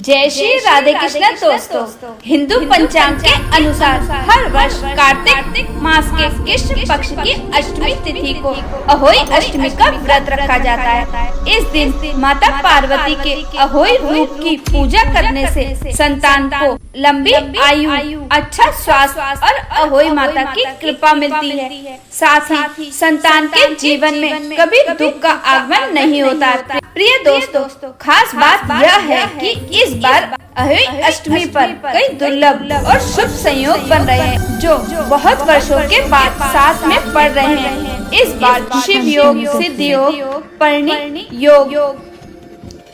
जय श्री राधे कृष्ण दोस्तों, हिंदू पंचांग के अनुसार हर वर्ष कार्तिक मास के कृष्ण पक्ष की अष्टमी तिथि को अहोई अष्टमी का व्रत रखा जाता है। इस दिन माता पार्वती के अहोई रूप की पूजा करने से संतान को लंबी आयु, अच्छा स्वास्थ्य और अहोई माता की कृपा मिलती है। साथ ही संतान के जीवन में कभी दुख का आगमन नहीं होता। प्रिय दोस्तों, खास बात यह है कि इस बार अहोई अष्टमी पर कई दुर्लभ और शुभ संयोग बन रहे हैं, जो बहुत वर्षों के बाद साथ में पड़ रहे हैं। इस बार शिव योग, सिद्ध योग, परिणी योग,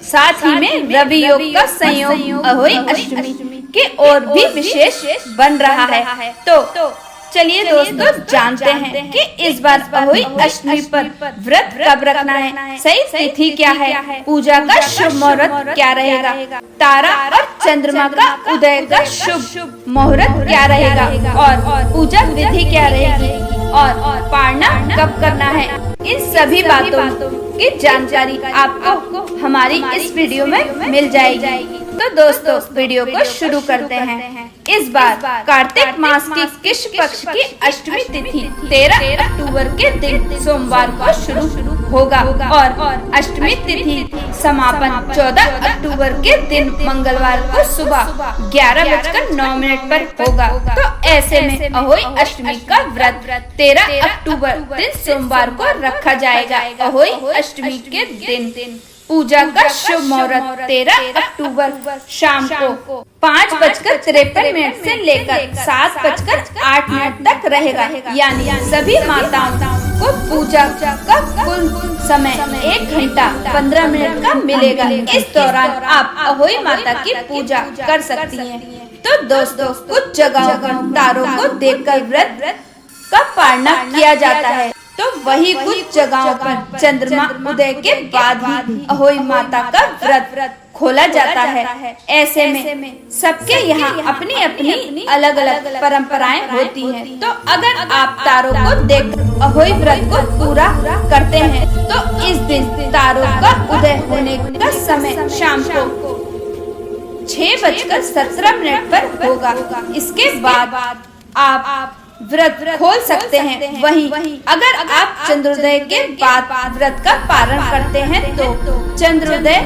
साथ ही में रवि योग का संयोग अहोई अष्टमी के और भी विशेष बन रहा है। तो चलिए दोस्तों, जानते हैं कि इस बार अहोई अष्टमी पर व्रत कब रखना है, सही तिथि क्या है, पूजा का शुभ मुहूर्त क्या रहेगा, तारा और चंद्रमा का उदय का शुभ मुहूर्त क्या रहेगा और पूजा विधि क्या रहेगी और पारना कब करना है। इन सभी बातों की जानकारी आपको हमारी इस वीडियो में मिल जाएगी। तो दोस्तों, वीडियो को शुरू करते हैं। इस बार कार्तिक मास की कृष्ण पक्ष की अष्टमी तिथि 13 अक्टूबर के दिन सोमवार को शुरू होगा और अष्टमी तिथि समापन 14 अक्टूबर के दिन मंगलवार को सुबह 11:09 पर होगा। तो ऐसे में अहोई अष्टमी का व्रत 13 अक्टूबर दिन सोमवार को रखा जाएगा। अहोई अष्टमी के दिन पूजा का शुभ मुहूर्त 13 अक्टूबर शाम को 5:53 से लेकर 7:08 तक रहेगा। यानी सभी माताओं को पूजा का कुल समय 1 घंटा 15 मिनट का मिलेगा। इस दौरान आप अहोई माता की पूजा कर सकती हैं। तो दोस्तों, कुछ जगहों पर तारों को देखकर व्रत का पालना किया जाता है, तो वही कुछ जगहों पर चंद्रमा उदय के बाद ही अहोई माता का व्रत खोला जाता है। ऐसे में सबके यहाँ अपनी अपनी अलग अलग परंपराएं होती हैं। तो अगर आप तारों को देख अहोई व्रत को पूरा करते हैं, तो इस दिन तारों का उदय होने का समय शाम को 6:17 पर होगा। इसके बाद आप व्रत खोल सकते हैं। वहीं अगर आप चंद्रोदय के बाद व्रत का पारण करते हैं, तो चंद्रोदय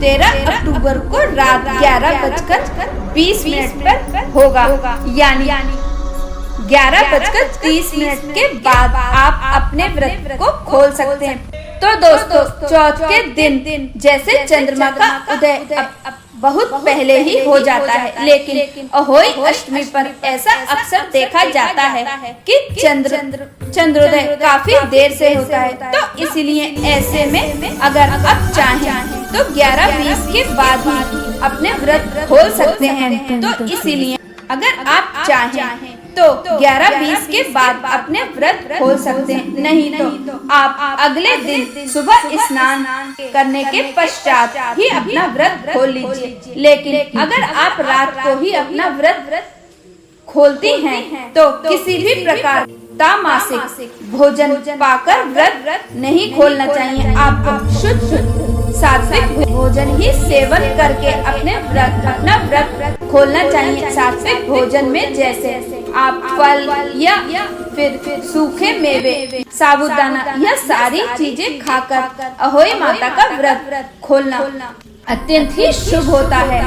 13 अक्टूबर को रात 11:20 पर होगा। यानी 11:30 के बाद आप अपने व्रत को खोल सकते हैं। तो दोस्तों, चौथ के दिन जैसे चंद्रमा का उदय बहुत पहले ही हो जाता है, लेकिन अहोई अष्टमी पर ऐसा अक्सर देखा जाता है कि चंद्रोदय काफी देर से होता है। तो इसलिए ऐसे में अगर आप चाहें तो 11:20 के बाद ही अपने व्रत खोल सकते हैं। तो इसीलिए अगर आप चाहें तो 11:20 के बाद अपने व्रत खोल सकते हैं। नहीं तो आप अगले दिन सुबह स्नान करने के पश्चात ही अपना व्रत खोल लीजिए। लेकिन अगर आप रात को ही अपना व्रत खोलती हैं, तो किसी भी प्रकार तामसिक भोजन पाकर व्रत नहीं खोलना चाहिए। आपको शुद्ध सात्विक भोजन ही सेवन करके अपना व्रत खोलना चाहिए। सात्विक भोजन में जैसे आप फल या फिर सूखे मेवे, साबूदाना, यह सारी चीजें खाकर अहोई माता का व्रत खोलना अत्यंत ही शुभ होता है।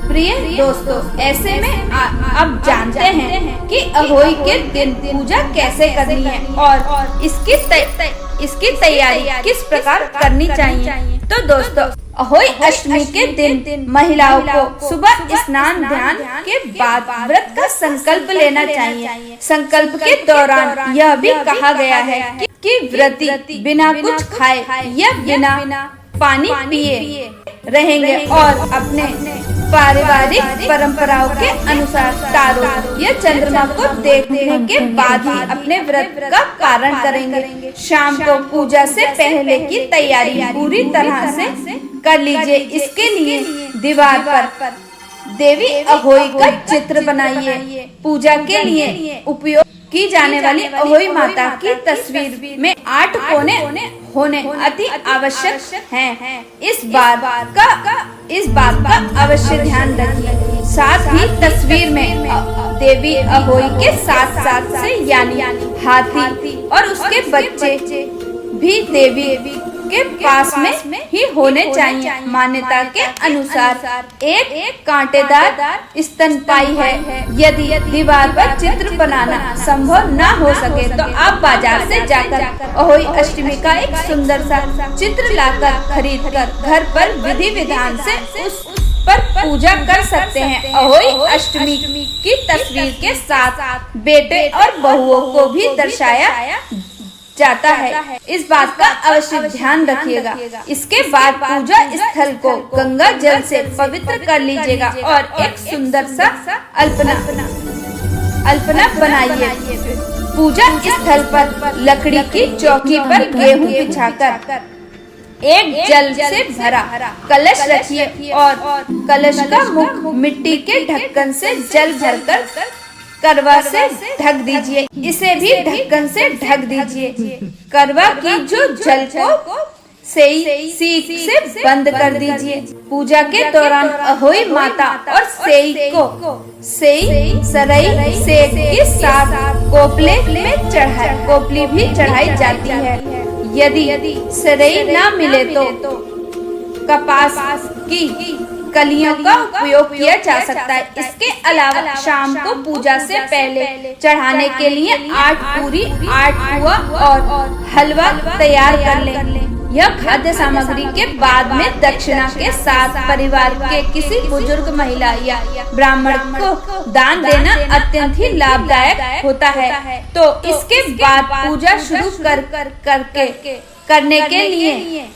प्रिय दोस्तों, ऐसे में अब जानते हैं कि अहोई के दिन पूजा कैसे करनी है और इसकी तैयारी किस प्रकार करनी चाहिए। तो दोस्तों, अहोई अष्टमी के दिन महिलाओं को सुबह स्नान ध्यान के बाद व्रत का संकल्प लेना चाहिए। संकल्प के दौरान यह भी कहा गया है कि व्रती बिना कुछ खाए या बिना पानी पिए रहेंगे और अपने पारिवारिक परंपराओं के अनुसार तारों या चंद्रमा को देखने के बाद ही अपने व्रत का पारण करेंगे। शाम को पूजा से पहले की तैयारी पूरी तरह से कर लीजिए। इसके लिए दीवार पर देवी अहोई का चित्र बनाइए। पूजा के लिए उपयोग की जाने वाली अहोई माता की तस्वीर में 8 कोने होने अति आवश्यक हैं। इस बात का अवश्य ध्यान रखिए। साथ ही तस्वीर में देवी अहोई के साथ से यानी हाथी और उसके बच्चे भी देवी के पास में ही होने चाहिए। मान्यता के अनुसार एक कांटेदार स्तनपायी है। यदि दीवार पर चित्र बनाना संभव न हो सके तो आप बाजार से जाकर अहोई अष्टमी का एक सुंदर सा चित्र लाकर खरीदकर घर पर विधि विधान से उस पर पूजा कर सकते हैं। अहोई अष्टमी की तस्वीर के साथ बेटे और बहुओं को भी दर्शाया जाता है। इस बात का अवश्य ध्यान रखिएगा। इसके बाद पूजा स्थल को गंगा जल से पवित्र कर लीजिएगा और एक सुंदर सा अल्पना बनाइए। पूजा स्थल पर लकड़ी की चौकी पर गेहूं बिछाकर एक जल से भरा कलश रखिए और कलश का मुख मिट्टी के ढक्कन से जल भरकर करवा से ढक दीजिए। इसे भी ढक्कन से ढक दीजिए। करवा की जो जल को सीख से बंद कर दीजिए। पूजा के दौरान अहोई माता और सेई को सरई से के साथ कोपली भी चढ़ाई जाती है। यदि सरई न मिले तो कपास की कलियों का उपयोग किया जा सकता है। इसके अलावा शाम को पूजा से पहले चढ़ाने के लिए 8 पूरी 8 पुआ और हलवा तैयार कर लें। यह खाद्य सामग्री के बाद में दक्षिणा के साथ परिवार के किसी बुजुर्ग महिला या ब्राह्मण को दान देना अत्यंत ही लाभदायक होता है। तो इसके बाद पूजा शुरू करने के लिए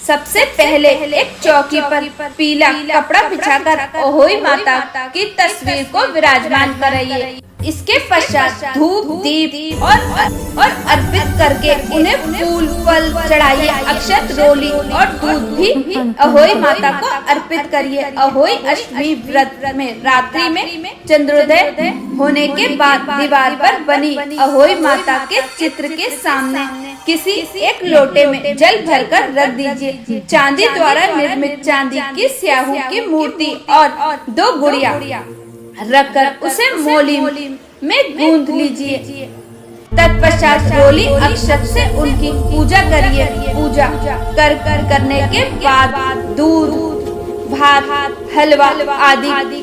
सबसे पहले एक चौकी पर पीला कपड़ा बिछाकर अहोई माता की तस्वीर को विराजमान कराइए। इसके पश्चात धूप दीप और अर्पित करके उन्हें फूल फल चढ़ाइए। अक्षत रोली और दूध भी अहोई माता को अर्पित करिए। अहोई अष्टमी व्रत में रात्रि में चंद्रोदय होने के बाद दीवार पर बनी अहोई माता के चित्र के सामने किसी एक लोटे में जल भरकर रख दीजिए। चांदी द्वारा निर्मित चांदी की स्याहू की मूर्ति और 2 गुड़िया रखकर उसे मोली में गूंथ लीजिए। तत्पश्चात रोली अक्षत से उनकी पूजा करिए। पूजा करने के बाद दूध भात हलवा आदि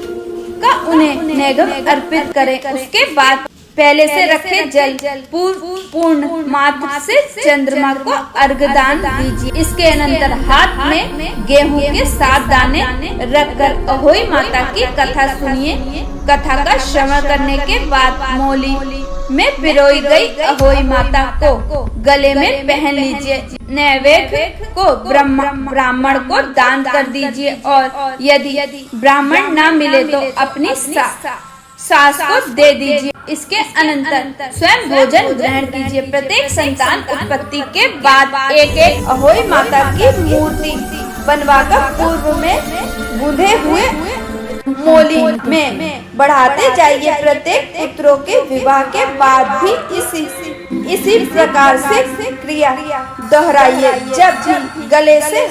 का उन्हें नैवेद्य अर्पित करें। उसके बाद पहले से रखे जल पूर्ण मात्र से चंद्रमा को अर्घदान दीजिए। इसके अनंतर हाथ में गेहूं के 7 दाने रखकर अहोई माता की कथा सुनिए। कथा का श्रवण करने के बाद मोली में पिरोई गई अहोई माता को गले में पहन लीजिए। नैवेद्य को ब्राह्मण को दान कर दीजिए और यदि ब्राह्मण न मिले तो अपनी सास को दे दीजिए। इसके अनंतर स्वयं भोजन ग्रहण कीजिए। प्रत्येक संतान उत्पत्ति के बाद एक अहोई माता की मूर्ति बनवाकर पूर्व में बुधे हुए मोली में बढ़ाते जाइए। प्रत्येक पुत्रों के विवाह के बाद भी इसी प्रकार से क्रिया दोहराइए। जब भी गले से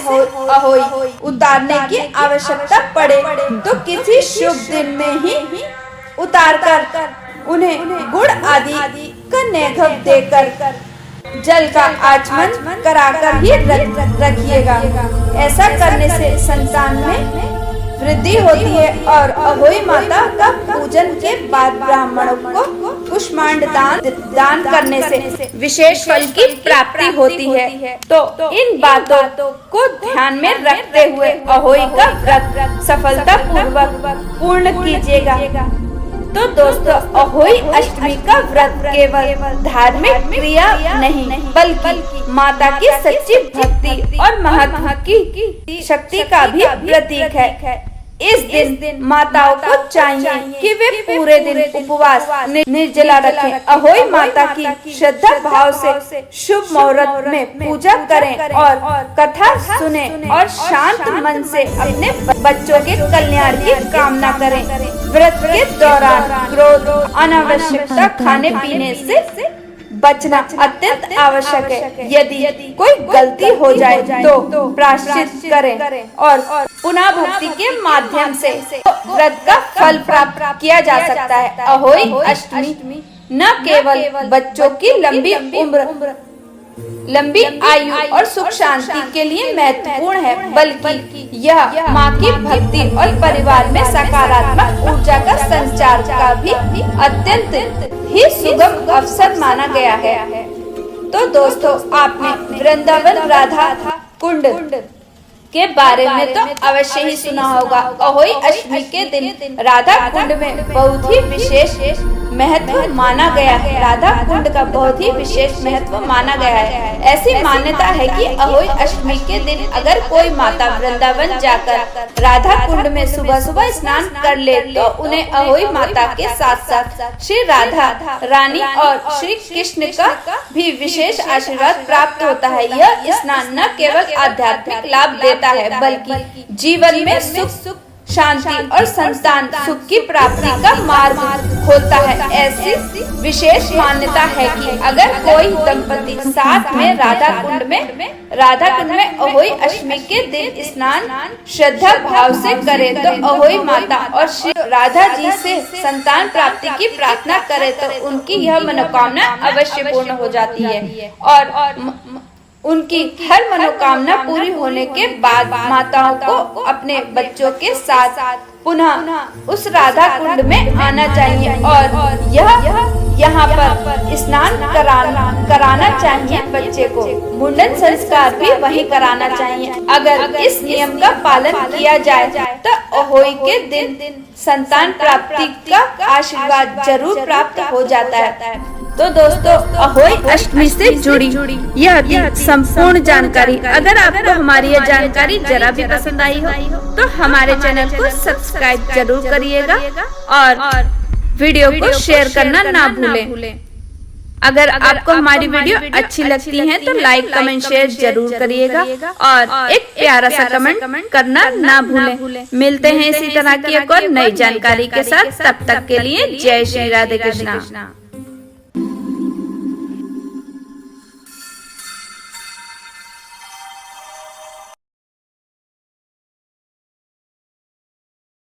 अहोई उतारने की आवश्यकता पड़े तो किसी शुभ दिन में ही उतार कर उन्हें गुड़ आदि का नैवेद्य देकर जल का आचमन कराकर ही रखिएगा। ऐसा करने से संतान में वृद्धि होती है और अहोई माता का पूजन के बाद ब्राह्मणों को कुष्मांड दान करने से विशेष फल की प्राप्ति होती है। तो इन बातों को ध्यान में रखते हुए अहोई का व्रत सफलता पूर्वक पूर्ण कीजिएगा। तो दोस्तों, अहोई अष्टमी का व्रत केवल धार्मिक क्रिया नहीं बल्कि माता की सच्ची भक्ति और महत्व की शक्ति का भी प्रतीक है। इस दिन माताओं को चाहिए कि वे पूरे दिन उपवास निर्जला रखें। अहोई माता की श्रद्धा भाव से शुभ मुहूर्त में पूजा करें और कथा सुने और शांत मन से अपने बच्चों के कल्याण की कामना करें। व्रत के दौरान क्रोध अनावश्यकता खाने पीने से बचना अत्यंत आवश्यक है। यदि कोई गलती हो जाए तो प्रायश्चित करें और पुनः भक्ति के माध्यम से व्रत का फल प्राप्त किया जा सकता है। अहोई अष्टमी न केवल बच्चों की लंबी उम्र, लंबी आयु और सुख शांति के लिए महत्वपूर्ण है, बल्कि यह माँ की भक्ति और परिवार में सकारात्मक ऊर्जा का संचार का भी अत्यंत ही सुगम अवसर माना गया है। तो दोस्तों, आपने वृंदावन राधा कुंड के बारे में तो अवश्य ही सुना होगा। अहोई अष्टमी के दिन राधा कुंड में बहुत ही विशेष महत्व माना गया है। राधा कुंड का बहुत ही विशेष महत्व माना गया है। ऐसी मान्यता है कि अहोई अष्टमी के दिन अगर कोई माता वृंदावन जाकर राधा कुंड में सुबह सुबह स्नान कर ले तो उन्हें अहोई माता के साथ साथ श्री राधा रानी और श्री कृष्ण का भी विशेष आशीर्वाद प्राप्त होता है। यह स्नान न केवल आध्यात्मिक लाभ देता है, बल्कि जीवन में सुख शांति और संतान सुख की प्राप्ति का मार्ग खोलता है। ऐसी विशेष मान्यता है कि अगर कोई दंपति साथ में राधा कुंड में अहोई अष्टमी के दिन स्नान श्रद्धा भाव से करे तो अहोई माता और श्री राधा जी से संतान प्राप्ति की प्रार्थना करे तो उनकी यह मनोकामना अवश्य पूर्ण हो जाती है। और उनकी हर मनोकामना पूरी होने के बाद माताओं को अपने बच्चों के साथ पुनः उस राधा कुंड में आना चाहिए और यहाँ पर स्नान कराना चाहिए। बच्चे को मुंडन संस्कार भी वहीं कराना चाहिए। अगर इस नियम का पालन किया जाए तो अहोई के दिन संतान प्राप्ति का आशीर्वाद जरूर प्राप्त हो जाता है। तो दोस्तों, अहोई अष्टमी से जुड़ी यह संपूर्ण जानकारी, अगर आपको हमारी यह जानकारी जरा भी पसंद आई हो तो हमारे चैनल को सब्सक्राइब जरूर करिएगा और वीडियो को शेयर करना ना भूलें। अगर आपको हमारी वीडियो अच्छी लगती है तो लाइक कमेंट शेयर जरूर करिएगा और एक प्यारा सा कमेंट करना ना भूलें। मिलते हैं इसी तरह की एक और नई जानकारी के साथ, तब तक के लिए जय श्री राधे कृष्णा।